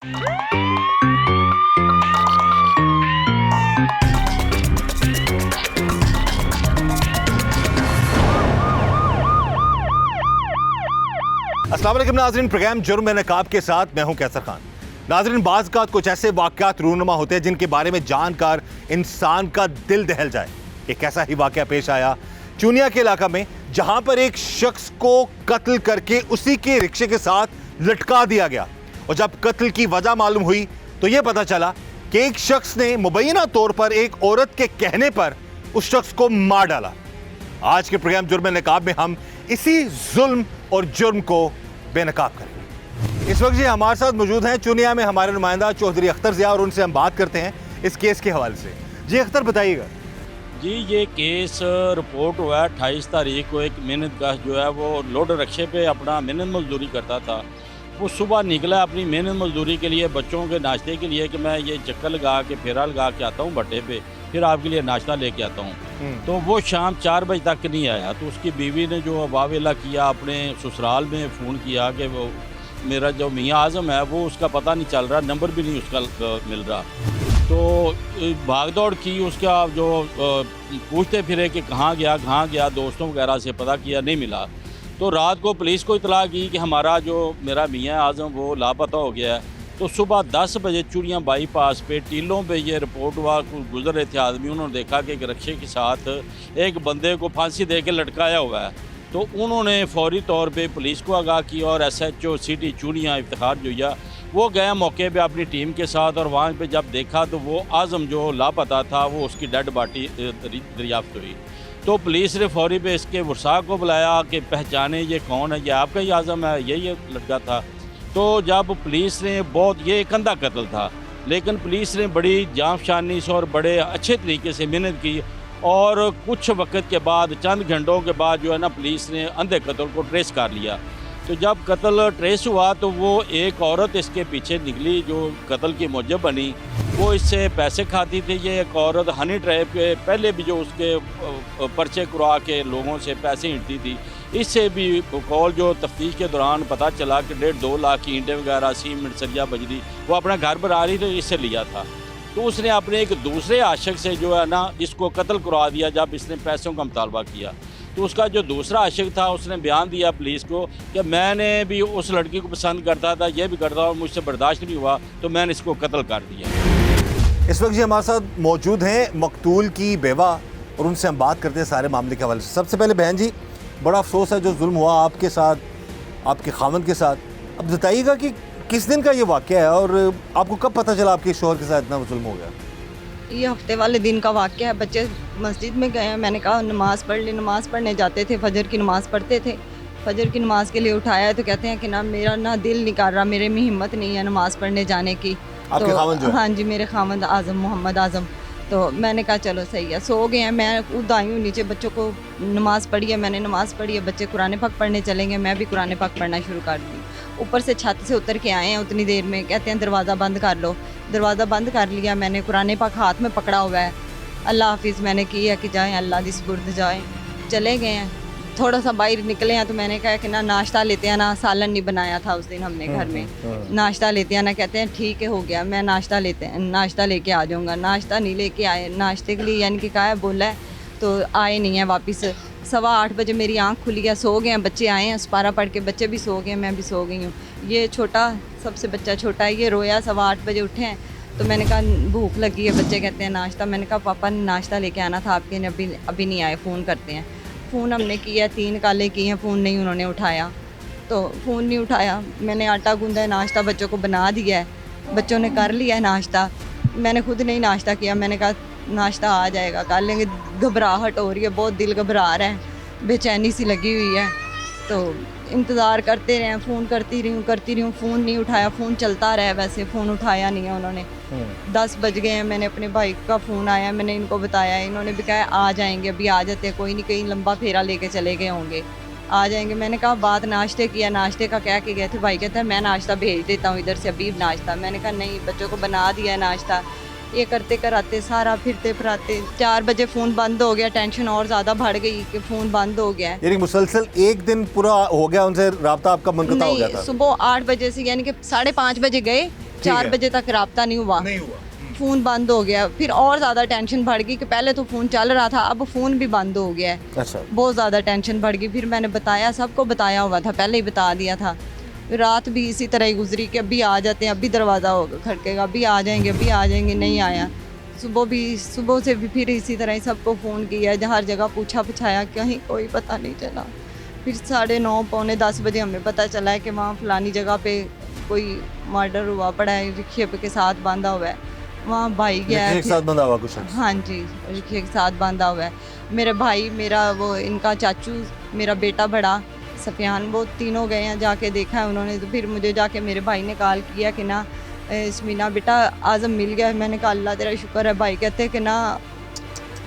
अस्सलाम वालेकुम नाज़रीन, प्रोग्राम जुर्म में नकाब के साथ मैं हूं कैसर खान। नाज़रीन, बाज़ का कुछ ऐसे वाक़यात रूनुमा होते हैं जिनके बारे में जानकर इंसान का दिल दहल जाए। एक ऐसा ही वाक़या पेश आया चूनिया के इलाका में, जहां पर एक शख्स को कत्ल करके उसी के रिक्शे के साथ लटका दिया गया। और जब कत्ल की वजह मालूम हुई तो यह पता चला कि एक शख्स ने मुबैना तौर पर एक औरत के कहने पर उस शख्स को मार डाला। आज के प्रोग्राम जुर्म में नकाब में हम इसी जुल्म और जुर्म को बेनकाब करेंगे। इस वक्त जी हमारे साथ मौजूद हैं चूनिया में हमारे नुमाइंदा चौधरी अख्तर ज़िया, और उनसे हम बात करते हैं इस केस के हवाले से। जी अख्तर, बताइएगा। जी, ये केस रिपोर्ट हुआ है 28 तारीख को। एक मेहनतगाह जो है वो लोड रिक्शे पे अपना मेहनत मजदूरी करता था। वो सुबह निकला अपनी मेहनत मजदूरी के लिए, बच्चों के नाश्ते के लिए, कि मैं ये चक्कर लगा के फेरा लगा के आता हूँ भट्टे पे, फिर आपके लिए नाश्ता लेके आता हूँ। तो वो शाम 4 बजे तक नहीं आया। तो उसकी बीवी ने जो वावेला किया, अपने ससुराल में फ़ोन किया कि वो मेरा जो मियाँ आज़म है वो उसका पता नहीं चल रहा, नंबर भी नहीं उसका मिल रहा। तो भाग दौड़ की, उसका जो पूछते फिरे कि कहाँ गया, दोस्तों वगैरह से पता किया, नहीं मिला। तो रात को पुलिस को इतला की कि हमारा जो मेरा मियाँ आज़म वो लापता हो गया है। तो सुबह 10 बजे चूड़ियाँ बाईपास पे टीलों पे ये रिपोर्ट हुआ, गुजर रहे थे आदमी, उन्होंने देखा कि एक रिक्शे के साथ एक बंदे को फांसी दे के लटकाया हुआ है। तो उन्होंने फौरी तौर पे पुलिस को आगाह किया और SHO सिटी चूड़ियाँ इफ्तिखार जोया वो गया मौके पे अपनी टीम के साथ, और वहाँ पे जब देखा तो वो आज़म जो लापता था वो उसकी डेड बॉडी दरियाफ्त हुई। तो पुलिस ने फौरी पे इसके वर्षा को बुलाया कि पहचाने ये कौन है, ये आपका ही आज़म है, यही लड़का था। तो जब पुलिस ने ये एक अंधा कत्ल था, लेकिन पुलिस ने बड़ी जांफशानी से और बड़े अच्छे तरीके से मेहनत की, और कुछ वक्त के बाद, चंद घंटों के बाद जो है ना, पुलिस ने अंधे कत्ल को ट्रेस कर लिया। तो जब कत्ल ट्रेस हुआ तो वो एक औरत इसके पीछे निकली जो कत्ल की मुजब बनी। वो इससे पैसे खाती थी। ये एक औरत हनी ट्रैप के पहले भी जो उसके पर्चे करवा के लोगों से पैसे ईंटती थी, इससे भी कॉल जो तफ्तीश के दौरान पता चला कि 1.5-2 लाख की ईंटें वगैरह, सीमेंट, सरिया, बजरी वो अपना घर बना रही थी, इससे लिया था। तो उसने अपने एक दूसरे आशिक से जो है ना इसको कत्ल करवा दिया जब इसने पैसों का मुतालबा किया। तो उसका जो दूसरा आशिक था उसने बयान दिया पुलिस को कि मैंने भी उस लड़की को पसंद करता था, ये भी करता और मुझसे बर्दाश्त नहीं हुआ, तो मैंने इसको कत्ल कर दिया। इस वक्त जी हमारे साथ मौजूद हैं मकतूल की बेवा, और उनसे हम बात करते हैं सारे मामले के हवाले से। सबसे पहले बहन जी, बड़ा अफसोस है जो जुल्म हुआ आपके साथ, आपके खामन के साथ। अब बताइएगा कि किस दिन का ये वाक़या है और आपको कब पता चला आपके शौहर के साथ इतना जुल्म हो गया? ये हफ्ते वाले दिन का वाक़या है। बच्चे मस्जिद में गए हैं, मैंने कहा नमाज़ पढ़ ली। नमाज़ पढ़ने जाते थे, फजर की नमाज़ पढ़ते थे। फजर की नमाज़ के लिए उठाया है तो कहते हैं कि ना मेरा ना दिल नहीं कर रहा, मेरे में हिम्मत नहीं है नमाज़ पढ़ने जाने की। आपके खामन जो है? हाँ जी, मेरे खामन आज़म, मोहम्मद आज़म। तो मैंने कहा चलो सही है, सो गए हैं। मैं खुद आई हूँ नीचे, बच्चों को नमाज़ पढ़ी है, मैंने नमाज़ पढ़ी है, बच्चे कुरान पाक पढ़ने चलेंगे, मैं भी कुरान पाक पढ़ना शुरू कर दी। ऊपर से छत से उतर के आए हैं, उतनी देर में कहते हैं दरवाज़ा बंद कर लो। दरवाज़ा बंद कर लिया, मैंने कुरान पाक हाथ में पकड़ा हुआ है, अल्लाह हाफिज़ मैंने की है कि जाएँ अल्लाह दी सुपुर्द जाएँ। चले गए हैं, थोड़ा सा बाहर निकले हैं तो मैंने कहा कि ना नाश्ता लेते हैं ना, सालन नहीं बनाया था उस दिन हमने घर में, नाश्ता लेते हैं ना। कहते हैं ठीक है हो गया, मैं नाश्ता लेके आ जाऊँगा। नाश्ता नहीं लेके आए, नाश्ते के लिए यानी कि कहा है बोला है तो आए नहीं है वापस। 8:15 बजे मेरी आंख खुली है, सो गए हैं, बच्चे आए हैं सुपारा पढ़ के, बच्चे भी सो गए हैं, मैं भी सो गई हूँ। ये छोटा सबसे बच्चा छोटा है, ये रोया, 8:15 बजे उठे हैं। तो मैंने कहा भूख लगी है, बच्चे कहते हैं नाश्ता। मैंने कहा पापा ने नाश्ता लेके आना था आपके, अभी नहीं आए, फ़ोन करते हैं। फ़ोन हमने किया, 3 कॉलें की हैं, फ़ोन नहीं उन्होंने उठाया। तो फ़ोन नहीं उठाया, मैंने आटा गूंदा है, नाश्ता बच्चों को बना दिया है, बच्चों ने कर लिया है नाश्ता। मैंने खुद नहीं नाश्ता किया, मैंने कहा नाश्ता आ जाएगा कर लेंगे। घबराहट हो रही है, बहुत दिल घबरा रहा है, बेचैनी सी लगी हुई है। तो इंतज़ार करते रहे, फ़ोन करती रही हूँ, फ़ोन नहीं उठाया। फ़ोन चलता रहा, वैसे फ़ोन उठाया नहीं है उन्होंने। 10 बज गए हैं, मैंने अपने भाई का फ़ोन आया, मैंने इनको बताया, इन्होंने भी कहा आ जाएंगे, अभी आ जाते हैं, कोई नहीं, कहीं लंबा फेरा लेके चले गए होंगे, आ जाएंगे। मैंने कहा बात नाश्ते किया, नाश्ते का कह के गए थे। भाई कहता है मैं नाश्ता भेज देता हूँ इधर से, अभी नाश्ता। मैंने कहा नहीं, बच्चों को बना दिया है नाश्ता। ये करते कराते सारा फिरते फिराते 4 बजे फ़ोन बंद हो गया। टेंशन और ज़्यादा बढ़ गई कि फ़ोन बंद हो गया है। यानी मुसलसल एक दिन पूरा हो गया उनसे राब्ता आपका मुनक़ता हो गया था? सुबह 8 बजे से, यानी कि 5:30 बजे गए, 4 है। बजे तक रब्ता नहीं हुआ, नहीं हुआ। फ़ोन बंद हो गया। फिर और ज़्यादा टेंशन बढ़ गई कि पहले तो फ़ोन चल रहा था, अब फ़ोन भी बंद हो गया है। अच्छा। बहुत ज़्यादा टेंशन बढ़ गई। फिर मैंने बताया, सबको बताया हुआ था, पहले ही बता दिया था। रात भी इसी तरह ही गुजरी कि अभी आ जाते हैं, अभी दरवाज़ा होगा खड़केगा, अभी आ जाएंगे, अभी आ जाएंगे, नहीं आया। सुबह से भी फिर इसी तरह ही सबको फ़ोन किया, हर जगह पूछा पुछाया, कहीं कोई पता नहीं चला। फिर 9:30 पौने 10 बजे हमें पता चला है कि वहाँ फलानी जगह पे कोई मर्डर हुआ पड़ा है, रिक्शे पे के साथ बांधा हुआ है। वहाँ भाई गया है। एक साथ बंधा हुआ कुछ शख्स। हाँ जी, रिक्शे के साथ बांधा हुआ है। मेरे भाई, मेरा वो इनका चाचू, मेरा बेटा बड़ा सफियान, वो तीनों गए हैं, जाके देखा है उन्होंने। तो फिर मुझे जाके मेरे भाई ने कॉल किया कि ना इसमीना बेटा आज़म मिल गया है। मैंने कहा अल्लाह तेरा शुक्र है। भाई कहते हैं कि ना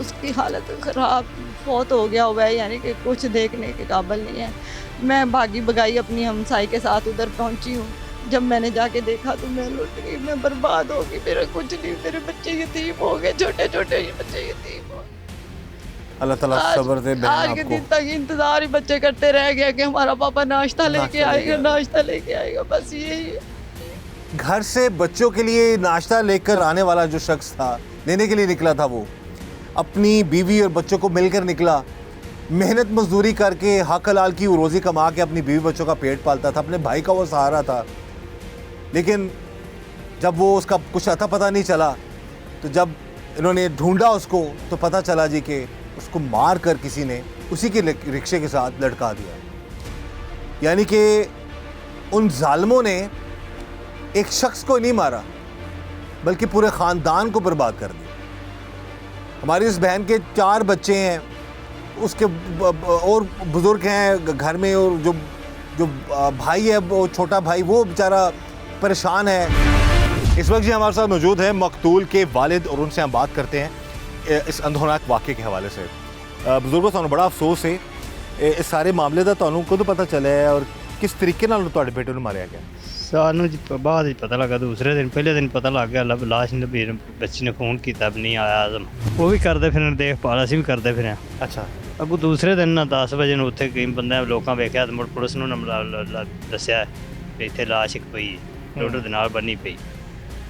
उसकी हालत ख़राब, फौत हो गया हुआ है, यानी कि कुछ देखने के काबिल नहीं है। मैं भागी भगाई अपनी हमसाई के साथ उधर पहुंची हूँ। जब मैंने जाके देखा तो मैं लुट गई, मैं बर्बाद हो गई, मेरा कुछ नहीं, मेरे बच्चे यतीम हो गए, छोटे छोटे बच्चे यतीम हो गए। अल्लाह ताला सब्र दे बहन आज के दिन तक इंतजार ही बच्चे करते रह गए कि हमारा पापा नाश्ता लेके आएगा, नाश्ता लेके आएगा, बस यही है। घर से बच्चों के लिए नाश्ता लेकर आने वाला जो शख्स था, लेने के लिए निकला था, वो अपनी बीवी और बच्चों को मिलकर निकला। मेहनत मजदूरी करके हक हलाल की रोज़ी कमा के अपनी बीवी बच्चों का पेट पालता था, अपने भाई का वो सहारा था। लेकिन जब वो उसका कुछ अता पता नहीं चला, तो जब इन्होंने ढूंढा उसको, तो पता चला जी कि उसको मार कर किसी ने उसी के रिक्शे के साथ लटका दिया। यानी कि उन जालिमों ने एक शख्स को नहीं मारा, बल्कि पूरे ख़ानदान को बर्बाद कर दिया। हमारी इस बहन के 4 बच्चे हैं, उसके और बुज़ुर्ग हैं घर में, और जो भाई है, वो छोटा भाई, वो बेचारा परेशान है। इस वक्त जी हमारे साथ मौजूद है मकतूल के वालिद, और उनसे हम बात करते हैं इस अंधोनाक वाक़े के हवाले से। बुजुर्गों, तुहानू बड़ा अफसोस है इस सारे मामले का, तुहानू कदों पता चला है और किस तरीके नाल तुहाडे बेटे नू मारिया गया? सानू बाद ही पता लगा, दूसरे दिन, पहले दिन पता लग गया। लाश ने बच्ची ने फ़ोन किया, अब नहीं आया आज़म। वो भी करते फिर देखभाल, असीं भी करते फिर। अच्छा। अगू दूसरे दिन ना 10 बजे ਨੂੰ ਉੱਥੇ ਕਈ ਬੰਦੇ ਲੋਕਾਂ ਵੇਖਿਆ ਤੇ ਮੁੜ ਪੁਲਿਸ ਨੂੰ ਦੱਸਿਆ ਕਿ ਇੱਥੇ ਲਾਸ਼ ਇੱਕ ਪਈ ਲੋਡਰ ਦੇ ਨਾਲ ਬੰਨੀ ਪਈ।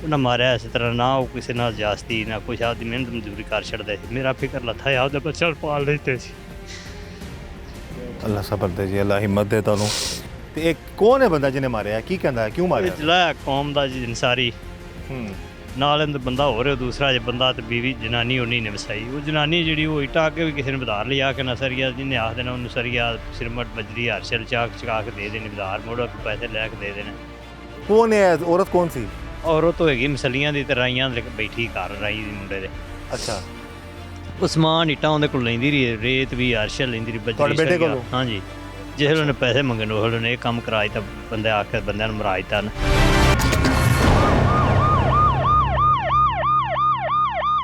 ਉਹਨਾਂ ਮਾਰਿਆ ਇਸ ਤਰ੍ਹਾਂ, ਨਾ ਉਹ ਕਿਸੇ ਨਾਲ ਜਾਸਤੀ ਨਾ ਕੁਛ, ਆਪਦੀ ਮਿਹਨਤ ਮਜ਼ਦੂਰੀ ਕਰ ਛੱਡਦੇ ਸੀ। ਮੇਰਾ ਫਿਕਰ ਲੱਥਾ ਹੈ, ਆਪਦਾ ਬੱਚਾ ਪਾਲ ਲੈਂਦੇ ਸੀ। अल्लाह सबर दे जी, अल्लाह हिम्मत दे तुहानू। ते एक कौन है बंदा जिन्हें मारिया, की कहंदा है, क्यों मारिया? ਜਲਾਇਆ ਕੌਮ ਦਾ ਜੀ ਅੰਸਾਰੀ, ਨਾਲ ਇਹਦਾ ਬੰਦਾ ਹੋ ਰਿਹਾ ਦੂਸਰਾ ਜੇ ਬੰਦਾ, ਤੇ ਬੀਵੀ ਜਨਾਨੀ ਉਹਨੀ ਨੇ ਵਸਾਈ। ਉਹ ਜਨਾਨੀ ਜਿਹੜੀ ਉਹ ਇੱਟਾਂ ਅੱਗੇ ਵੀ ਕਿਸੇ ਨੇ ਵਧਾਰ ਲਿਆ ਕਿ ਨਾ ਸਰੀਆ, ਜਿਹਨੇ ਆਖ ਦੇਣਾ ਉਹਨੂੰ ਸਰੀਆ ਸਿਰਮਟ ਬਜਰੀ ਹਰਸ਼ਲ ਚਾਕ ਚਕਾ ਕੇ ਦੇ ਦੇਣੇ, ਵਧਾਰ ਮੋੜੋ ਪੈਸੇ ਲੈ ਕੇ ਦੇ ਦੇਣੇ। कौन है औरत, कौन सी? ਔਰਤ ਹੋਏਗੀ ਮਸਲੀਆਂ ਦੀ ਤੇ ਰਾਈਆਂ ਦੇ ਬੈਠੀ ਘਰ ਰਾਈ ਦੀ ਮੁੰਡੇ ਦੇ। अच्छा। ਉਹ ਸਮਾਨ ਇੱਟਾਂ ਉਹਦੇ ਕੋਲ ਲੈਂਦੀ ਰਹੀ, ਰੇਤ ਵੀ ਹਰਸ਼ਲ ਲੈਂਦੀ ਰਹੀ, ਤੁਹਾਡੇ ਬਜਰੀ ਬੇਟੇ ਸਰੀਆ। ਕੋਲੋਂ? ਹਾਂਜੀ, ਜਿਹੇ ਉਹਨੇ ਪੈਸੇ ਮੰਗਣ ਉਹ ਨੇ ਇਹ ਕੰਮ ਕਰਾ ਦਿੱਤਾ, ਬੰਦੇ ਆ ਕੇ ਬੰਦਿਆਂ ਨੂੰ ਮਰਾ ਦਿੱਤਾ ਨਾ।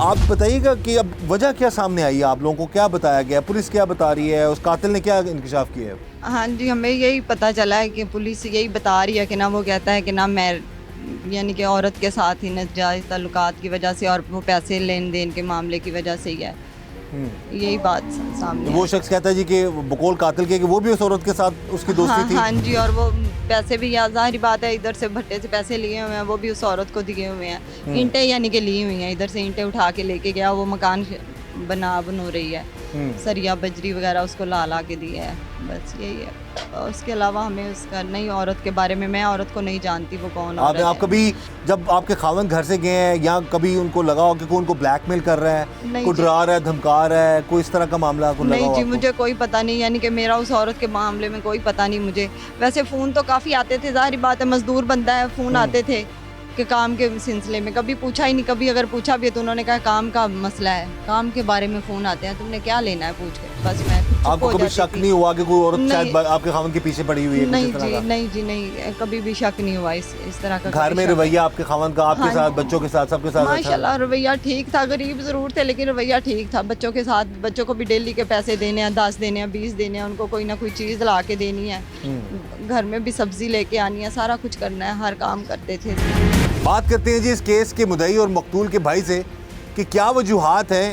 आप बताइएगा कि अब वजह क्या सामने आई है, आप लोगों को क्या बताया गया, पुलिस क्या बता रही है, उस कातिल ने क्या इंकशाफ किया है? हाँ जी, हमें यही पता चला है कि पुलिस यही बता रही है कि ना, वो कहता है कि ना मैं यानी कि औरत के साथ ही नाजायज़ ताल्लुकात की वजह से और वो पैसे लेन देन के मामले की वजह से ही है। यही बात सामने वो शख्स कहता है जी कि बकौल कातिल के कि वो भी उस औरत के साथ उसकी दोस्ती थी। हाँ जी, और वो पैसे भी, या जाहिर बात है, इधर से भट्टे से पैसे लिए हुए हैं, वो भी उस औरत को दिए हुए हैं। ईंटें यानी कि ली हुई हैं, इधर से ईंटें उठा के लेके गया, वो मकान बन रही है, सरिया बजरी वगैरह उसको ला के दिया है, बस यही है। और उसके अलावा हमें उसका नहीं, औरत के बारे में, मैं औरत को नहीं जानती वो कौन औरत है। आप कभी जब आपके खावन घर से गए हैं, या कभी उनको लगा हो कि कोई उनको ब्लैकमेल कर रहा है, नहीं कोई जी। डरा रहा है, धमका रहा है, कोई इस तरह का मामला आपको लगा नहीं हो जी, आपको? मुझे कोई पता नहीं, यानी कि मेरा उस औरत के मामले में कोई पता नहीं मुझे। वैसे फ़ोन तो काफ़ी आते थे, जाहिर बात है, मज़दूर बंदा है, फ़ोन आते थे कि काम के सिलसिले में। कभी पूछा ही नहीं, कभी अगर पूछा भी है तो उन्होंने कहा काम का मसला है, काम के बारे में फ़ोन आते हैं, तुमने क्या लेना है पूछ के, बस मैं चुप आपको हो कभी जाती शक थी। नहीं हुआ कि कोई औरत नहीं। शायद आपके खावन के पीछे पड़ी हुई है, कुछ नहीं इस तरह जी, का? नहीं जी, नहीं, कभी भी शक नहीं हुआ इस तरह का। घर कभी में शक नहीं। रवैया आपके खावन का आपके हाँ साथ, जी। बच्चों के साथ, सबके साथ अच्छा? माशाल्लाह रवैया ठीक था, गरीब ज़रूर थे लेकिन रवैया ठीक था। बच्चों के साथ, बच्चों को भी डेली के पैसे देने हैं, 10 देने हैं, 20 देने हैं, उनको कोई ना कोई चीज़ ला के देनी है, घर में भी सब्ज़ी लेके आनी है, सारा कुछ करना है, हर काम करते थे। बात करते हैं जी इस केस के मुद्दई और मकतूल के भाई से कि क्या वजूहात हैं,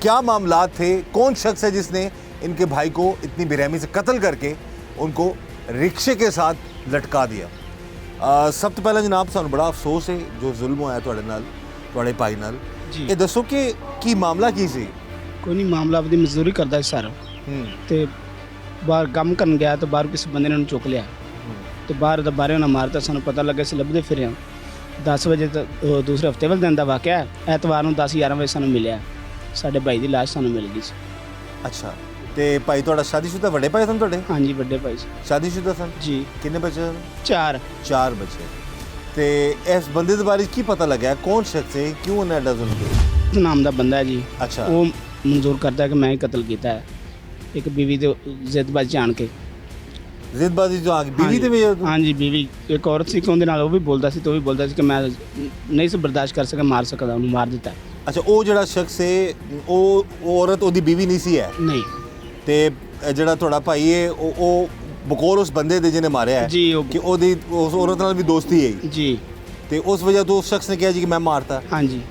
क्या मामलात थे, कौन शख्स है जिसने इनके भाई को इतनी बेरहमी से कत्ल करके उनको रिक्शे के साथ लटका दिया। ਸਭ ਤੋਂ ਪਹਿਲਾਂ ਜਨਾਬ ਸਾਨੂੰ ਬੜਾ ਅਫਸੋਸ ਹੈ ਜੋ ਜ਼ੁਲਮ ਹੋਇਆ ਤੁਹਾਡੇ ਨਾਲ, ਤੁਹਾਡੇ ਭਾਈ ਨਾਲ। ਜੀ ਇਹ ਦੱਸੋ ਕਿ ਕੀ ਮਾਮਲਾ ਕੀ ਸੀ? ਕੋਈ ਨਹੀਂ, ਮਾਮਲਾ ਆਪਦੀ ਮਜ਼ਦੂਰੀ ਕਰਦਾ ਸੀ ਸਰ, ਤੇ ਬਾਹਰ ਕੰਮ ਕਰਨ ਗਿਆ ਤਾਂ ਬਾਹਰ ਕਿਸੇ ਬੰਦੇ ਨੇ ਉਹਨੂੰ ਚੁੱਕ ਲਿਆ ਤੇ ਬਾਹਰ ਉਹਨਾਂ ਮਾਰਤਾ। ਸਾਨੂੰ ਪਤਾ ਲੱਗਾ ਸੀ, ਲੱਭਦੇ ਫਿਰੇ ਹਾਂ 10 ਵਜੇ ਤੱਕ। ਦੂਸਰੇ ਹਫਤੇ ਵਾਲੇ ਦਿਨ ਦਾ ਵਾਕਿਆ ਹੈ। ਐਤਵਾਰ ਨੂੰ 10-11 ਵਜੇ ਸਾਨੂੰ ਮਿਲਿਆ, ਸਾਡੇ ਭਾਈ ਦੀ ਲਾਸ਼ ਸਾਨੂੰ ਮਿਲ ਗਈ ਸੀ। ਅੱਛਾ, ਤੇ ਭਾਈ ਤੁਹਾਡਾ ਸ਼ਾਦੀशुदा ਵੱਡੇ ਭਾਈ ਸਨ ਤੁਹਾਡੇ? ਹਾਂਜੀ, ਵੱਡੇ ਭਾਈ ਸੀ ਸ਼ਾਦੀशुदा ਸਨ ਜੀ। ਕਿੰਨੇ ਬੱਚੇ? 4। 4 ਬੱਚੇ। ਤੇ ਇਸ ਬੰਦੇ ਦੇ ਬਾਰੇ ਕੀ ਪਤਾ ਲੱਗਾ? ਕੌਣ ਸ਼ਖਸ ਹੈ, ਕਿਉਂ ਉਹਨੇ ਐਡਾ ਜ਼ੁਲਮ ਕੀਤਾ? ਨਾਮ ਦਾ ਬੰਦਾ ਹੈ ਜੀ। ਅੱਛਾ, ਉਹ ਮਨਜ਼ੂਰ ਕਰਦਾ ਕਿ ਮੈਂ ਹੀ ਕਤਲ ਕੀਤਾ ਹੈ, ਇੱਕ ਬੀਵੀ ਦੇ ਜ਼ਿੱਦਬਾਜ਼ੀ ਜਾਣ ਕੇ। ਜ਼ਿੱਦਬਾਜ਼ੀ ਜੋ ਆ ਗਈ ਬੀਵੀ ਦੇ ਵੀ? ਹਾਂਜੀ, ਬੀਵੀ ਇੱਕ ਔਰਤ ਸੀ ਕਿ ਉਹਦੇ ਨਾਲ ਉਹ ਵੀ ਬੋਲਦਾ ਸੀ ਤੇ ਉਹ ਵੀ ਬੋਲਦਾ ਸੀ ਕਿ ਮੈਂ ਨਹੀਂ ਸੀ ਬਰਦਾਸ਼ਤ ਕਰ ਸਕਿਆ, ਮਾਰ ਸਕਦਾ, ਉਹਨੂੰ ਮਾਰ ਦਿੱਤਾ। ਅੱਛਾ, ਉਹ ਜਿਹੜਾ ਸ਼ਖਸ ਹੈ ਉਹ ਔਰਤ ਉਹਦੀ ਬੀਵੀ ਨਹੀਂ ਸੀ ਹੈ? ਨਹੀਂ ਤੇ ਜਿਹੜਾ ਤੁਹਾਡਾ ਭਾਈ ਹੈ ਉਹ ਬਕੌਲ ਉਸ ਬੰਦੇ ਦੇ ਜਿਹਨੇ ਮਾਰਿਆ ਹੈ ਜੀ, ਉਹ ਕਿ ਉਹਦੀ ਉਸ ਔਰਤ ਨਾਲ ਵੀ ਦੋਸਤੀ ਹੈ ਜੀ। ਤੇ ਉਸ ਵਜ੍ਹਾ ਤੋਂ ਉਸ ਸ਼ਖਸ ਨੇ ਕਿਹਾ ਜੀ ਕਿ ਮੈਂ ਮਾਰਤਾ। ਹਾਂਜੀ,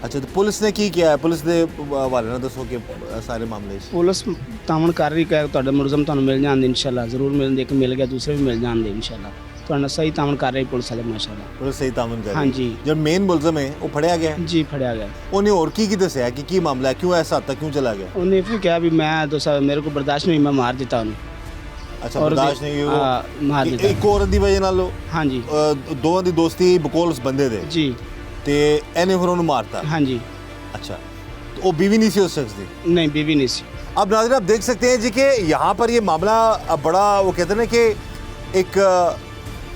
ਅੱਛਾ, ਤੇ ਪੁਲਿਸ ਨੇ ਕੀ ਕਿਹਾ? ਪੁਲਿਸ ਦੇ ਹਵਾਲੇ ਨਾਲ ਦੱਸੋ ਕਿ ਸਾਰੇ ਮਾਮਲੇ 'ਚ। ਪੁਲਿਸ ਤਾਮਨ ਕਰ ਰਹੀ ਕਿ ਤੁਹਾਡੇ ਮੁਲਜ਼ਮ ਤੁਹਾਨੂੰ ਮਿਲ ਜਾਣਗੇ ਇਨਸ਼ਾਅੱਲਾ, ਜ਼ਰੂਰ ਮਿਲਣਗੇ। ਇੱਕ ਮਿਲ ਗਿਆ, ਦੂਸਰੇ ਵੀ ਮਿਲ ਜਾਣਗੇ ਇਨਸ਼ਾਅੱਲਾ। ਤੁਹਾਡਾ ਸਹੀ ਤਾਮਨ ਕਰ ਰਹੀ ਪੁਲਿਸ ਵਾਲੇ ਮਾਸ਼ਾਅੱਲਾ। ਪੁਲਿਸ ਸਹੀ ਤਾਮਨ ਕਰ ਰਹੀ ਹੈ। ਹਾਂਜੀ। ਜਦ ਮੇਨ ਮੁਲਜ਼ਮ ਹੈ ਉਹ ਫੜਿਆ ਗਿਆ? ਜੀ, ਫੜਿਆ ਗਿਆ। ਉਹਨੇ ਹੋਰ ਕੀ ਦੱਸਿਆ ਕਿ ਕੀ ਮਾਮਲਾ ਹੈ, ਕਿਉਂ ਐਸਾ ਹੱਦ ਤੱਕ ਕਿਉਂ ਚਲਾ ਗਿਆ? ਉਹਨੇ ਫਿਰ ਕਿਹਾ ਵੀ ਮੈਂ ਤਾਂ ਮੇਰੇ ਕੋਲ ਬਰਦਾਸ਼ਤ ਨਹੀਂ, ਮੈਂ ਮਾਰ ਦਿੱਤਾ ਉਹਨੂੰ। ਅੱਛਾ, ਬਰਦਾਸ਼ਤ ਨਹੀਂ ਹੋਈ ਮਾਰ ਦਿੱਤਾ ਇੱਕ ਔਰਤ ਦੀ ਵਜ੍ਹਾ ਨਾਲ? ਹਾਂਜੀ, ਦੋਵਾਂ ਦੀ ਦੋਸਤੀ ਬਕੌਲ ਉਸ ਬੰਦੇ ਦੇ ਜੀ। ਤੇ ਇਹਨੇ ਫਿਰ ਉਹਨੂੰ ਮਾਰਤਾ? ਹਾਂਜੀ। अच्छा, तो वो बीवी नहीं सी उस शख्स की? नहीं, बीवी नहीं सी। अब नाज़रीन आप देख सकते हैं जी कि यहाँ पर ये मामला अब बड़ा वो कहते हैं ना कि एक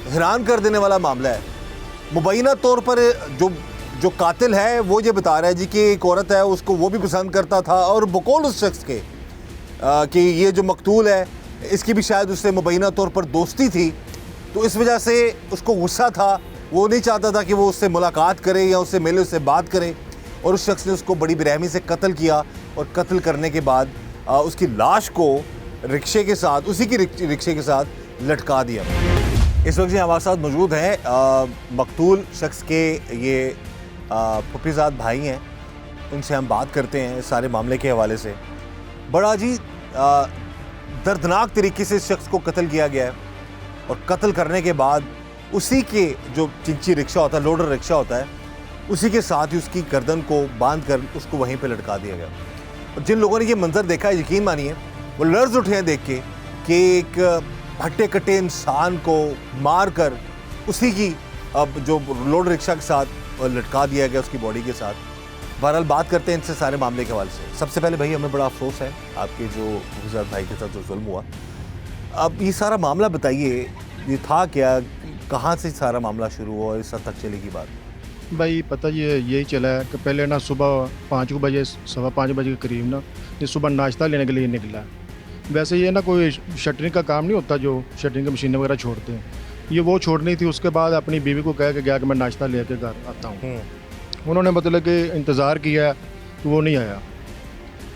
हैरान कर देने वाला मामला है। मुबैना तौर पर जो कातिल है वो ये बता रहा है जी कि एक औरत है उसको वो भी पसंद करता था और बकौल उस शख्स के कि ये जो मकतूल है इसकी भी शायद उससे मुबैना तौर पर दोस्ती थी, तो इस वजह से उसको गुस्सा था, वो नहीं चाहता था कि वो उससे मुलाकात करे या उससे मिले, उससे बात करे, और उस शख्स ने उसको बड़ी बेरहमी से कत्ल किया। और कत्ल करने के बाद उसकी लाश को रिक्शे के साथ, उसी की रिक्शे के साथ लटका दिया। इस वक्त जी हमारे साथ मौजूद हैं मकतूल शख्स के ये फुफीज़ाद भाई हैं, उनसे हम बात करते हैं सारे मामले के हवाले से। बड़ा जी दर्दनाक तरीके से इस शख्स को कत्ल किया गया है, और कत्ल करने के बाद उसी के जो चिंची रिक्शा होता है, लोडर रिक्शा होता है, उसी के साथ ही उसकी गर्दन को बांध कर उसको वहीं पे लटका दिया गया। और जिन लोगों ने ये मंजर देखा है, यकीन मानिए वो लर्ज उठे हैं देख के कि एक हट्टे कट्टे इंसान को मार कर उसी की अब जो लोड रिक्शा के साथ लटका दिया गया उसकी बॉडी के साथ। बहरहाल बात करते हैं इनसे सारे मामले के हवाले से। सबसे पहले भाई हमें बड़ा अफसोस है आपके जो गुजरात भाई के साथ जो जुल्म हुआ। अब ये सारा मामला बताइए, ये था क्या, कहाँ से सारा मामला शुरू हुआ और इस हद तक चलेगी बात? भाई पता ये यही चला है कि पहले ना सुबह 5 बजे 5:15 बजे के करीब ना ये सुबह नाश्ता लेने के लिए निकला। वैसे ये ना कोई शटरिंग का काम नहीं होता जो शटरिंग की मशीनें वगैरह छोड़ते हैं, ये वो छोड़नी थी। उसके बाद अपनी बीवी को कह के गया कि मैं नाश्ता लेके घर आता हूँ। उन्होंने मतलब कि इंतज़ार किया तो वो नहीं आया।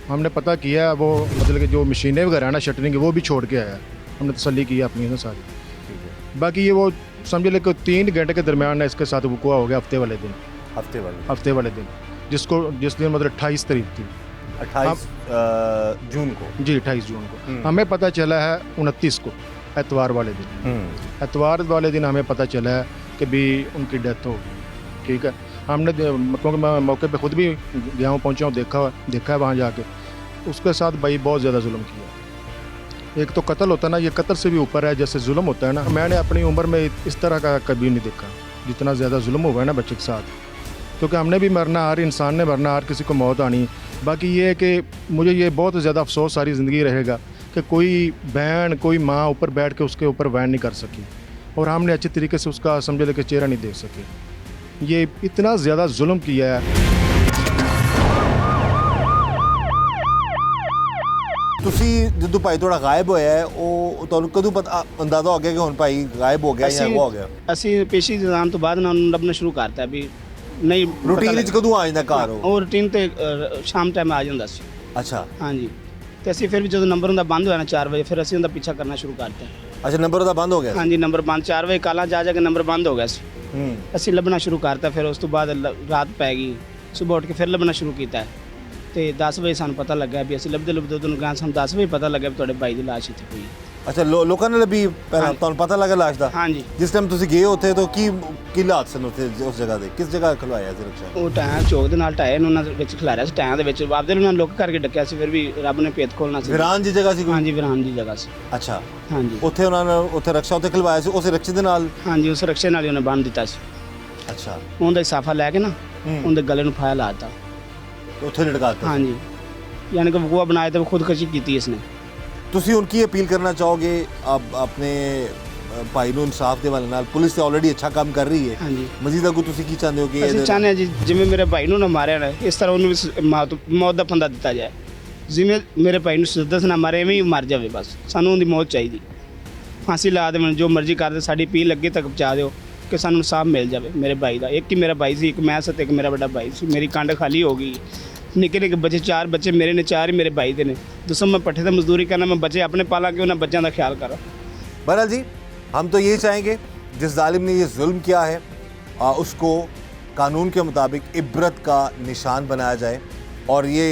हमने पता किया वो मतलब कि जो मशीनें वगैरह ना शटरिंग वो भी छोड़ के आया। हमने तसल्ली की अपनी ना सारी। बाकी ये वो समझ ले कि 3 घंटे के दरमियान ना इसके साथ वक़ुआ हो गया हफ्ते वाले दिन। हफ्ते वाले दिन जिस दिन मतलब 28 तारीख थी, 28 जून को। जी, 28 जून को। हमें पता चला है 29 को, एतवार वाले दिन। एतवार वाले दिन हमें पता चला है कि भी उनकी डेथ हो गई। ठीक है, हमने क्योंकि मैं मौके पे खुद भी गया हूँ, पहुँचा हूँ, देखा है वहाँ जाके। उसके साथ भाई बहुत ज़्यादा जुल्म किया। एक तो कत्ल होता है ना, ये कत्ल से भी ऊपर है जैसे जुल्म होता है ना। मैंने अपनी उम्र में इस तरह का कभी नहीं देखा जितना ज़्यादा जुल्म हुआ है ना बच्चे के साथ। क्योंकि हमने भी मरना, हर इंसान ने मरना, हर किसी को मौत आनी। बाकी ये है कि मुझे ये बहुत ज़्यादा अफसोस सारी ज़िंदगी रहेगा कि कोई बहन, कोई माँ ऊपर बैठ के उसके ऊपर वैन नहीं कर सकी, और हमने अच्छे तरीके से उसका समझ लेके चेहरा नहीं देख सके। ये इतना ज़्यादा जुल्म किया है। ਤੁਸੀਂ ਜਦੋਂ ਭਾਈ ਤੁਹਾਡਾ ਗਾਇਬ ਹੋਇਆ ਹੈ ਉਹ ਤੁਹਾਨੂੰ ਕਦੋਂ ਪਤਾ ਅੰਦਾਜ਼ਾ ਹੋ ਗਿਆ ਕਿ ਹੁਣ ਭਾਈ ਗਾਇਬ ਹੋ ਗਿਆ ਜਾਂ ਉਹ ਹੋ ਗਿਆ? ਅਸੀਂ ਪੇਸ਼ੀ ਇੰਤਜ਼ਾਮ ਤੋਂ ਬਾਅਦ ਉਹਨਾਂ ਨੂੰ ਲੱਭਣਾ ਸ਼ੁਰੂ ਕਰਤਾ ਵੀ ਨਹੀਂ। ਰੂਟੀਨ ਵਿੱਚ ਕਦੋਂ ਆ ਜਾਂਦਾ ਘਰ ਉਹ ਰੂਟੀਨ ਤੇ ਸ਼ਾਮ ਟਾਈਮ ਆ ਜਾਂਦਾ ਸੀ। ਅੱਛਾ, ਹਾਂਜੀ। ਤੇ ਅਸੀਂ ਫਿਰ ਵੀ ਜਦੋਂ ਨੰਬਰ ਹੁੰਦਾ ਬੰਦ ਹੋਇਆ ਨਾ 4 ਵਜੇ, ਫਿਰ ਅਸੀਂ ਉਹਦਾ ਪਿੱਛਾ ਕਰਨਾ ਸ਼ੁਰੂ ਕਰਤਾ। ਅੱਛਾ, ਨੰਬਰ ਉਹਦਾ ਬੰਦ ਹੋ ਗਿਆ? ਹਾਂਜੀ, ਨੰਬਰ ਬੰਦ 4 ਵਜੇ ਕਾਲਾਂ ਜਾ ਕੇ ਨੰਬਰ ਬੰਦ ਹੋ ਗਿਆ ਸੀ। ਅਸੀਂ ਲੱਭਣਾ ਸ਼ੁਰੂ ਕਰਤਾ। ਫਿਰ ਉਸ ਤੋਂ ਬਾਅਦ ਰਾਤ ਪੈ ਗਈ, ਸਵੇਰ ਉੱਠ ਕੇ ਫਿਰ ਲੱਭਣਾ ਸ਼ੁਰੂ ਕੀਤਾ। ਤੇ 10 ਵਜੇ ਸਾਨੂੰ ਪਤਾ ਲੱਗਾ ਵੀ ਅਸੀਂ ਲੱਭਦੇ ਉਹਨੂੰ ਗਾਂ। ਸਾਨੂੰ 10 ਵਜੇ ਪਤਾ ਲੱਗਾ ਵੀ ਤੁਹਾਡੇ ਭਾਈ ਦੀ ਲਾਸ਼ ਇੱਥੇ ਪਈ। ਅੱਛਾ ਲੋਕਾਂ ਨੇ ਵੀ ਪਹਿਲਾਂ ਤੁਹਾਨੂੰ ਪਤਾ ਲੱਗਾ ਲਾਸ਼ ਦਾ ਹਾਂਜੀ ਜਿਸ ਟਾਈਮ ਤੁਸੀਂ ਗਏ ਉੱਥੇ ਤਾਂ ਕੀ ਹਾਲਾਤ ਸਨ ਉੱਥੇ ਉਸ ਜਗ੍ਹਾ ਦੇ ਕਿਸ ਜਗ੍ਹਾ ਖਲਵਾਇਆ ਸੀ ਰਕਸ਼ਾ ਉਹ ਟਾਂ ਚੌਕ ਦੇ ਨਾਲ ਟਾਏ ਨੂੰ ਉਹਨਾਂ ਦੇ ਵਿੱਚ ਖਿਲਾਰਿਆ ਸੀ ਟਾਂ ਦੇ ਵਿੱਚ ਆਪਦੇ ਉਹਨਾਂ ਲੁੱਕ ਕਰਕੇ ਡੱਕਿਆ ਸੀ ਫਿਰ ਵੀ ਰੱਬ ਨੇ ਭੇਤ ਖੋਲਣਾ ਸੀ ਵਿਰਾਨ ਦੀ ਜਗ੍ਹਾ ਸੀ ਕੋਈ ਹਾਂਜੀ ਵਿਰਾਨ ਦੀ ਜਗ੍ਹਾ ਸੀ ਅੱਛਾ ਹਾਂਜੀ ਉੱਥੇ ਉਹਨਾਂ ਨੇ ਉੱਥੇ ਰਕਸ਼ਾ ਉੱਥੇ ਖਲਵਾਇਆ ਸੀ ਉਸ ਰਕਸ਼ੇ ਦੇ ਨਾਲ ਹਾਂਜੀ ਉਸ ਰਕਸ਼ੇ ਨਾਲ ਹੀ ਉਹਨੇ ਬੰਨ੍ਹ ਦਿੱਤਾ ਸੀ ਅੱਛਾ ਉਹਦਾ ਹੀ ਸਾਫਾ ਲੈ ਕੇ ਨਾ ਉਹਦੇ ਗਲੇ ਨੂੰ ਫਾਇਆ ਲਾ ਦਿੱਤਾ ਉੱਥੇ ਲਟਕਾਤਾ ਹਾਂਜੀ यानी कि वकूआ बनाया तो खुदकशी की थी इसने ਤੁਸੀਂ ਹੁਣ ਕੀ ਅਪੀਲ ਕਰਨਾ ਚਾਹੋਗੇ ਆਪਣੇ ਭਾਈ ਨੂੰ ਇਨਸਾਫ ਦੇ ਵਾਲੇ ਨਾਲ ਪੁਲਿਸ ਤੇ ਆਲਰੇਡੀ ਅੱਛਾ ਕੰਮ ਕਰ ਰਹੀ ਹੈ ਹਾਂਜੀ ਮਜ਼ੀਦ ਅੱਗੋਂ ਤੁਸੀਂ ਕੀ ਚਾਹੁੰਦੇ ਹੋ ਕਿ ਅਸੀਂ ਚਾਹੁੰਦੇ ਹਾਂ ਜੀ ਜਿਵੇਂ ਮੇਰੇ ਭਾਈ ਨੂੰ ਨਾ ਮਾਰਿਆ ਨਾ ਇਸ ਤਰ੍ਹਾਂ ਉਹਨੂੰ ਵੀ ਮੌਤ ਦਾ ਫੰਦਾ ਦਿੱਤਾ ਜਾਏ ਜਿਵੇਂ ਮੇਰੇ ਭਾਈ ਨੂੰ ਸਿੱਧਸ ਨਾ ਮਾਰੇ ਐਵੇਂ ਹੀ ਮਰ ਜਾਵੇ ਬਸ ਸਾਨੂੰ ਉਹਦੀ ਮੌਤ ਚਾਹੀਦੀ ਫਾਂਸੀ ਲਾ ਦੇਣ ਜੋ ਮਰਜ਼ੀ ਕਰਦੇ ਸਾਡੀ ਅਪੀਲ ਅੱਗੇ ਤੱਕ ਪਹੁੰਚਾ ਦਿਓ ਕਿ ਸਾਨੂੰ ਇਨਸਾਫ ਮਿਲ ਜਾਵੇ ਮੇਰੇ ਭਾਈ ਦਾ ਇੱਕ ਹੀ ਮੇਰਾ ਭਾਈ ਸੀ ਇੱਕ ਮੈਂ ਸੀ ਤੇ ਇੱਕ ਮੇਰਾ ਵੱਡਾ ਭਾਈ ਸੀ ਮੇਰੀ ਕੰਡ ਖਾਲੀ ਹੋ ਗਈ निके निके बच्चे 4 बच्चे मेरे ने 4 ही मेरे भाई दे ने दसो मैं पट्ठे से मजदूरी करना मैं बच्चे अपने पाला के उन्हें बच्चों का ख्याल करा बहरहाल जी हम तो यही चाहेंगे जिस जालिम ने ये जुल्म किया है उसको कानून के मुताबिक इबरत का निशान बनाया जाए और ये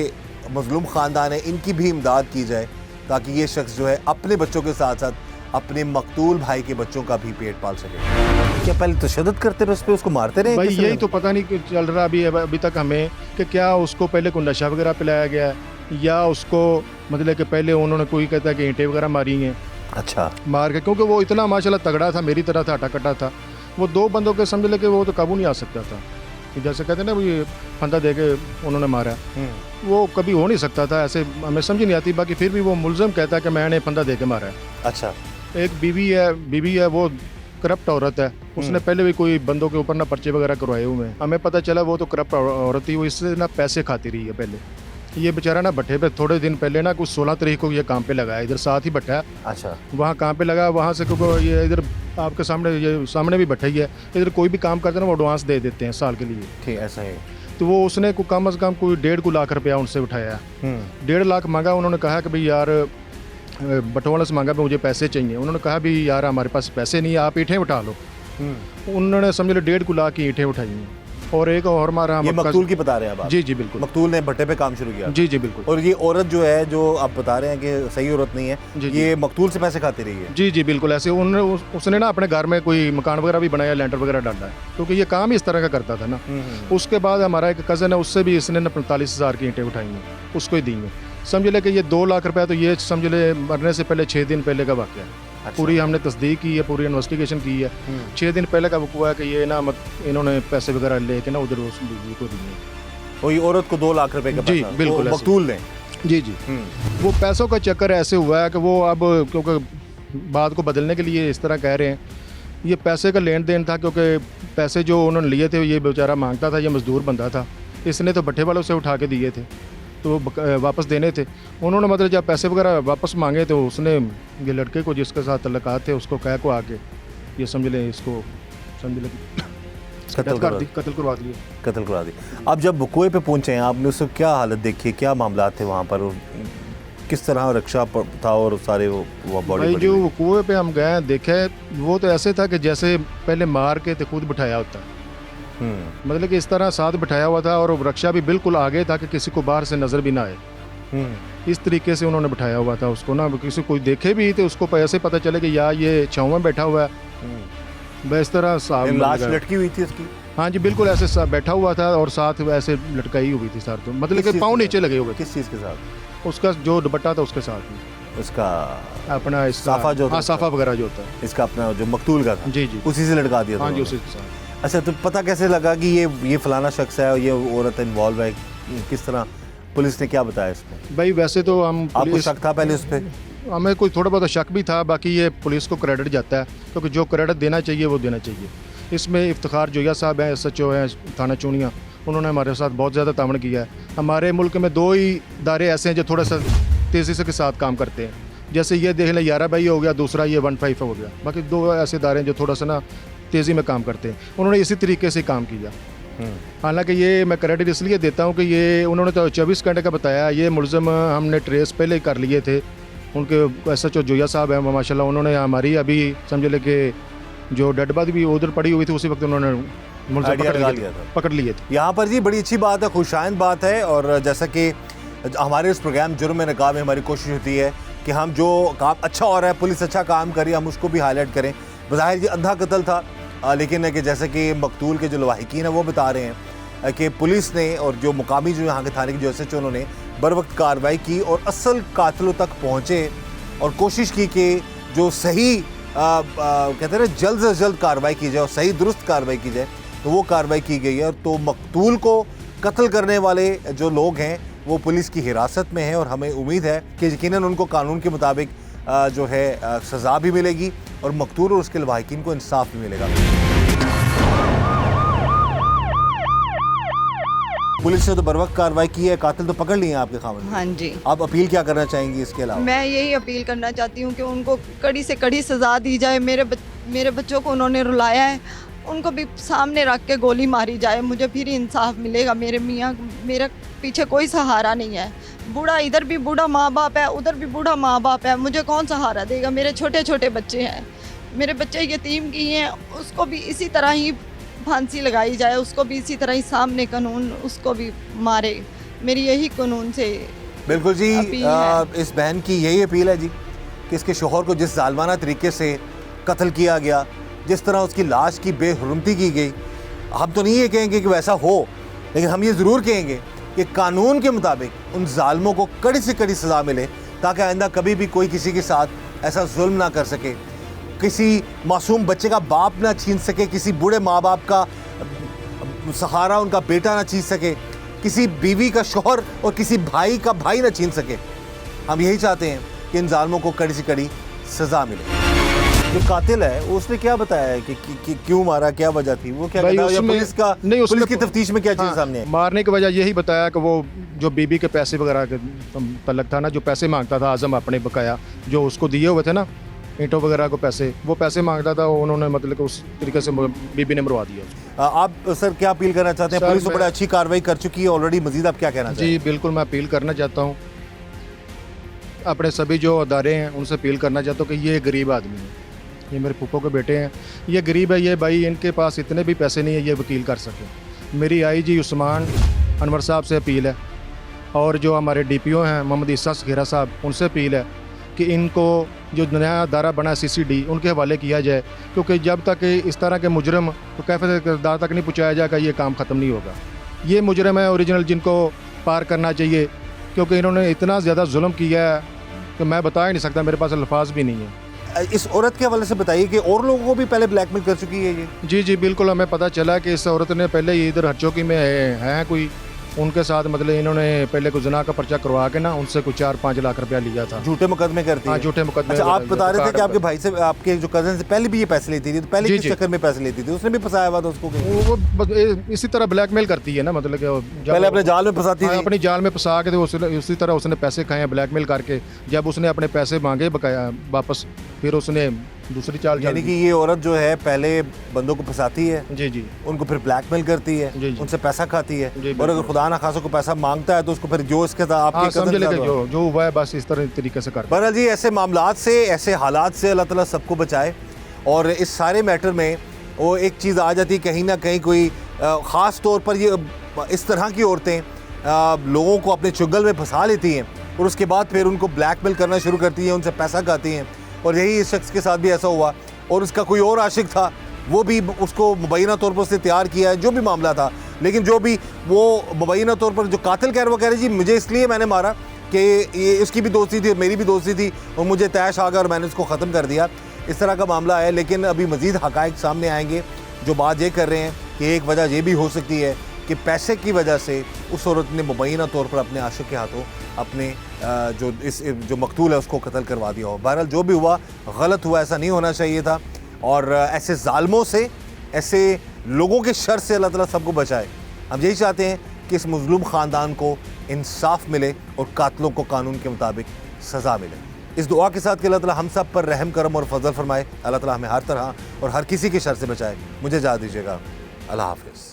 मजलूम ख़ानदान है इनकी भी इमदाद की जाए ताकि ये शख्स जो है अपने बच्चों के साथ साथ अपने मकतूल भाई के बच्चों का भी पेट पाल सके क्या पहले तशद्दुद करते रहे उस पर उसको मारते रहे भाई यही तो पता नहीं चल रहा अभी तक हमें कि क्या उसको पहले कोई नशा वगैरह पिलाया गया है या उसको मतलब कि पहले उन्होंने कोई कहता है कि ईंटें वगैरह मारी हैं अच्छा मार के क्योंकि वो इतना माशाल्लाह तगड़ा था मेरी तरह था हटा कटा था वो 2 बंदों के समझ ले कि वो तो काबू नहीं आ सकता था कि जैसे कहते हैं ना वो ये फंदा दे के उन्होंने मारा वो कभी हो नहीं सकता था ऐसे हमें समझ नहीं आती बाकी फिर भी वो मुलजम कहता है कि मैंने फंदा दे के मारा है अच्छा एक बीवी है वो करप्ट औरत है उसने पहले भी कोई बंदों के ऊपर ना पर्चे वगैरह करवाए हुए हैं हमें पता चला वो तो करप्ट औरत थी वो इससे ना पैसे खाती रही है पहले ये बेचारा ना भट्टे पे थोड़े दिन पहले ना कुछ 16 तारीख को ये काम पे लगाया इधर साथ ही भट्टा है अच्छा वहाँ काम पे लगा वहाँ से क्योंकि ये इधर आपके सामने ये सामने भी भट्टा ही है इधर कोई भी काम करते हैं ना वो एडवांस दे देते हैं साल के लिए ठीक ऐसा है तो वो उसने कम अज़ कम कोई 1.5 लाख रुपया उनसे उठाया है 1.5 लाख मांगा उन्होंने कहा कि भाई यार बटवाला से मांगा मुझे पैसे चाहिए उन्होंने कहा भी यार हमारे पास पैसे नहीं है आप ईंटें उठा लो उन्होंने समझ लो 1.5 लाख की ईंटें उठाई हैं और एक और हमारा ये मकतूल की बता रहे हैं आप जी जी बिल्कुल मकतूल ने भट्टे पे काम शुरू किया जी जी बिल्कुल और ये औरत जो है जो आप बता रहे हैं कि सही औरत नहीं है जी, जी। ये मकतूल से पैसे खाती रही है जी जी बिल्कुल ऐसे उसने ना अपने घर में कोई मकान वगैरह भी बनाया लेंटर वगैरह डाला है क्योंकि ये काम ही इस तरह का करता था ना उसके बाद हमारा एक कज़न है उससे भी इसने ना 45,000 की ईंटें उठाई हैं उसको ही दी हैं समझ ले कि ये 2 लाख रुपया तो ये समझ ले मरने से पहले 6 दिन पहले का वाक़या है अच्छा। पूरी हमने तस्दीक की है पूरी इन्वेस्टिगेशन की है 6 दिन पहले का हुआ है कि ये ना इन्होंने पैसे वगैरह लेके ना उधर उस बीवी को दिए वही औरत को 2 लाख रुपए का जी, पैसा, बिल्कुल वो ऐसे। मकतूल ने जी जी वो पैसों का चक्कर ऐसे हुआ है कि वो अब क्योंकि बात को बदलने के लिए इस तरह कह रहे हैं ये पैसे का लेन देन था क्योंकि पैसे जो उन्होंने लिए थे ये बेचारा मांगता था ये मजदूर बंदा था इसने तो भट्टे वालों से उठा के दिए थे तो वापस देने थे उन्होंने मतलब जब पैसे वगैरह वापस मांगे तो उसने ये लड़के को जिसके साथ तल्लुकात थे उसको कह को आके ये समझ लें इसको समझ लें कत्ल करवा दिए कत्ल करवा दी अब जब बकुए पे पहुंचे हैं आपने उससे क्या हालत देखी क्या मामला थे वहाँ पर किस तरह रक्षा था और सारे वो बॉडी भाई जो कुएं पे हम गए देखे वो तो ऐसे था कि जैसे पहले मार के तो खुद बिठाया होता मतलब कि इस तरह साथ बिठाया हुआ था और रक्षा भी बिल्कुल आगे था कि किसी को बाहर से नज़र भी ना आए इस तरीके से उन्होंने बिठाया हुआ था उसको ना किसी कोई देखे भी तो उसको ऐसे पता चले कि यार ये छाँव में बैठा हुआ है इस तरह लाश लटकी हुई थी उसकी हाँ जी बिल्कुल ऐसे बैठा हुआ था और साथ वैसे लटकाई हुई थी सर तो मतलब कि पाँव नीचे लगे हुए किस चीज़ के साथ उसका जो दुपट्टा था उसके साथ ही उसका अपना साफा जो हाँ साफा वगैरह जो होता है इसका अपना जो मकतूल का था जी जी उसी से लटका दिया था हाँ जी उन्होंने। उसी के साथ अच्छा तो पता कैसे लगा कि ये फलाना शख्स है और ये औरत इन्वॉल्व है किस तरह पुलिस ने क्या बताया इसमें भाई वैसे तो हम आपको शक था पहले उस पर हमें कोई थोड़ा बहुत शक भी था बाकी ये पुलिस को क्रेडिट जाता है क्योंकि जो क्रेडिट देना चाहिए वो देना चाहिए इसमें इफ्तिखार जोया साहब हैं SHO हैं थाना चूनिया उन्होंने हमारे साथ बहुत ज़्यादा तामन किया है हमारे मुल्क में 2 ही इदारे ऐसे हैं जो थोड़ा सा तेज़ी से के साथ काम करते हैं जैसे ये देख लें 11 भाई हो गया दूसरा ये 15 हो गया बाकी 2 ऐसे इदारे हैं जो थोड़ा सा ना तेज़ी में काम करते हैं उन्होंने इसी तरीके से काम किया हालांकि ये मैं क्रेडिट इसलिए देता हूँ कि ये उन्होंने तो 24 घंटे का बताया ये मुलज़म हमने ट्रेस पहले कर लिए थे उनके SHO जोया साहब हैं माशाल्लाह उन्होंने हमारी अभी समझ ले कि जो डेड बॉडी भी उधर पड़ी हुई थी उसी वक्त उन्होंने मुलज़म पकड़ लिए थे यहाँ पर जी बड़ी अच्छी बात है खुशाइंद बात है और जैसा कि हमारे इस प्रोग्राम जुर्म नकाब में हमारी कोशिश होती है कि हम जो काम अच्छा हो रहा है, पुलिस अच्छा काम कर रही है, हम उसको भी हाईलाइट करें। बज़ाहिर ये अंधा कत्ल था, लेकिन कि जैसे कि मकतूल के जो लवाहिकीन हैं वो बता रहे हैं कि पुलिस ने और जो मुकामी जो यहाँ के थाने के जो एस एच ओ उन्होंने बर वक्त कार्रवाई की और असल कातिलों तक पहुँचे और कोशिश की कि जो सही कहते हैं ना जल्द से जल्द कार्रवाई की जाए और सही दुरुस्त कार्रवाई की जाए, तो वो कार्रवाई की गई है। और तो मकतूल को कत्ल करने वाले जो लोग हैं वो पुलिस की हिरासत में हैं और हमें उम्मीद है कि यकीनन उनको कानून के मुताबिक जो है सज़ा भी मिलेगी और मकतूल और उसके लवाहिकीन को इंसाफ भी मिलेगा। पुलिस ने तो बर वक्त कार्रवाई की है, कातिल तो पकड़ लिए हैं आपके खामन ने। हाँ जी। आप अपील क्या करना चाहेंगी इसके अलावा? मैं यही अपील करना चाहती हूँ कि उनको कड़ी से कड़ी सज़ा दी जाए। मेरे बच्चों को उन्होंने रुलाया है, उनको भी सामने रख के गोली मारी जाए, मुझे फिर इंसाफ मिलेगा। मेरे मियाँ, मेरा पीछे कोई सहारा नहीं है। बूढ़ा, इधर भी बूढ़ा माँ बाप है, उधर भी बूढ़ा माँ बाप है, मुझे कौन सहारा देगा? मेरे छोटे छोटे बच्चे हैं, मेरे बच्चे यतीम की हैं, उसको भी इसी तरह ही फांसी लगाई जाए, उसको भी इसी तरह ही सामने कानून उसको भी मारे। मेरी यही कानून से बिल्कुल जी, अपील है। इस बहन की यही अपील है जी कि इसके शोहर को जिस जालमाना तरीके से कत्ल किया गया, जिस तरह उसकी लाश की बेहुरमती की गई, हम तो नहीं ये कहेंगे कि वैसा हो, लेकिन हम ये ज़रूर कहेंगे कि कानून के मुताबिक उन जालिमों को कड़ी से कड़ी सज़ा मिले ताकि आइंदा कभी भी कोई किसी के साथ ऐसा जुल्म ना कर सके, किसी मासूम बच्चे का बाप ना छीन सके, किसी बूढ़े माँ बाप का सहारा उनका बेटा ना छीन सके, किसी बीवी का शोहर और किसी भाई का भाई ना छीन सके। हम यही चाहते हैं कि इन जालिमों को कड़ी से कड़ी सज़ा मिले। जो कातिल है उसने क्या बताया है कि क्यों मारा, क्या वजह थी, वो क्या कहता है? या पुलिस का नहीं, पुलिस की तफ्तीश में क्या चीज़ सामने आई? मारने की वजह यही बताया कि वो जो बीबी के पैसे वगैरह के तलक था ना, जो पैसे मांगता था आज़म अपने बकाया जो उसको दिए हुए थे ना, ईंटों वगैरह को पैसे, वो पैसे मांगता था, उन्होंने मतलब कि उस तरीके से बीबी ने मरवा दिया। आप सर क्या अपील करना चाहते हैं? पुलिस तो बड़ी अच्छी कार्रवाई कर चुकी है ऑलरेडी, मजीद आप क्या कहना चाहते हैं? जी बिल्कुल, मैं अपील करना चाहता हूँ, अपने सभी जो अदारे हैं उनसे अपील करना चाहता हूँ कि ये गरीब आदमी है, ये मेरे फूफो के बेटे हैं, ये गरीब है, ये भाई इनके पास इतने भी पैसे नहीं है ये वकील कर सके। मेरी IG उस्मान अनवर साहब से अपील है और जो हमारे DPO हैं मोहम्मद ईसा सखीरा साहब, उनसे अपील है कि इनको जो नया अदारा बना CCD उनके हवाले किया जाए, क्योंकि जब तक इस तरह के मुजरम को कैफे किरदार तक नहीं पहुँचाया जाएगा ये काम ख़त्म नहीं होगा। ये मुजरम है ओरिजिनल, जिनको पार करना चाहिए, क्योंकि इन्होंने इतना ज़्यादा जुल्म किया है कि मैं बता ही नहीं सकता, मेरे पास अल्फाज भी नहीं है। इस औरत के हवाले से बताइए कि और लोगों को भी पहले ब्लैकमेल कर चुकी है ये? जी बिल्कुल, हमें पता चला कि इस औरत ने पहले ही इधर हरचौकी में है कोई, उनके साथ मतलब इन्होंने पहले कुछ जना का पर्चा करवा के ना उनसे कुछ 4-5 लाख रुपया लिया था। झूठे मुकदमे करती है? हाँ, झूठे मुकदमे। अच्छा, आप बता रहे थे कि आपके भाई से, आपके जो कजन से पहले भी ये पैसे लेती थी, तो पहले किस चक्कर में पैसे लेती थी? उसने भी फंसाया हुआ था उसको? वो इसी तरह ब्लैकमेल करती है ना, मतलब कि पहले अपने जाल में फंसाती थी। अपनी जाल में फंसा के उसी तरह उसने पैसे खाए ब्लैकमेल करके। जब उसने अपने पैसे मांगे बकाया वापस, फिर उसने दूसरी चाल, यानी कि ये औरत जो है पहले बंदों को फंसाती है, जी उनको फिर ब्लैकमेल करती है, उनसे पैसा खाती है, और अगर खुदा ना खासा को पैसा मांगता है तो उसको फिर जो इसके साथ आपके समझ लेके जो हुआ है बस इस तरह तरीके से कर। बहरहाल जी, ऐसे मामलात से, ऐसे हालात से अल्लाह ताला सबको बचाए। और इस सारे मैटर में वो एक चीज़ आ जाती है कहीं ना कहीं, कोई ख़ास तौर पर ये इस तरह की औरतें लोगों को अपने चुंगल में फंसा लेती हैं और उसके बाद फिर उनको ब्लैकमेल करना शुरू करती हैं, उनसे पैसा खाती हैं। और यही इस शख्स के साथ भी ऐसा हुआ, और उसका कोई और आशिक था, वो भी उसको मुबैना तौर पर उसने तैयार किया है, जो भी मामला था। लेकिन जो भी वो मुबैना तौर पर जो कातिल कह रहा, वो कह रहे जी मुझे इसलिए मैंने मारा कि ये इसकी भी दोस्ती थी और मेरी भी दोस्ती थी और मुझे तैश आ गया और मैंने उसको ख़त्म कर दिया। इस तरह का मामला है। लेकिन अभी मज़ीद हक़ाइक़ सामने आएंगे जो बात ये कर रहे हैं कि एक वजह ये भी हो सकती है कि पैसे की वजह से उस औरत ने मुबैना तौर पर अपने आशिक के हाथों अपने जो मकतूल है उसको कत्ल करवा दिया हो। बहरहाल जो भी हुआ गलत हुआ, ऐसा नहीं होना चाहिए था। और ऐसे जालिमों से, ऐसे लोगों के शर से अल्लाह ताला सबको बचाए। हम यही चाहते हैं कि इस मज़लूम ख़ानदान को इंसाफ मिले और कातिलों को कानून के मुताबिक सज़ा मिले। इस दुआ के साथ कि अल्लाह ताला हम सब पर रहम करम और फजल फरमाए। अल्लाह ताला हमें हर तरह और हर किसी के शर से बचाए। मुझे इजाज़त दीजिएगा। अल्लाह हाफ़िज़।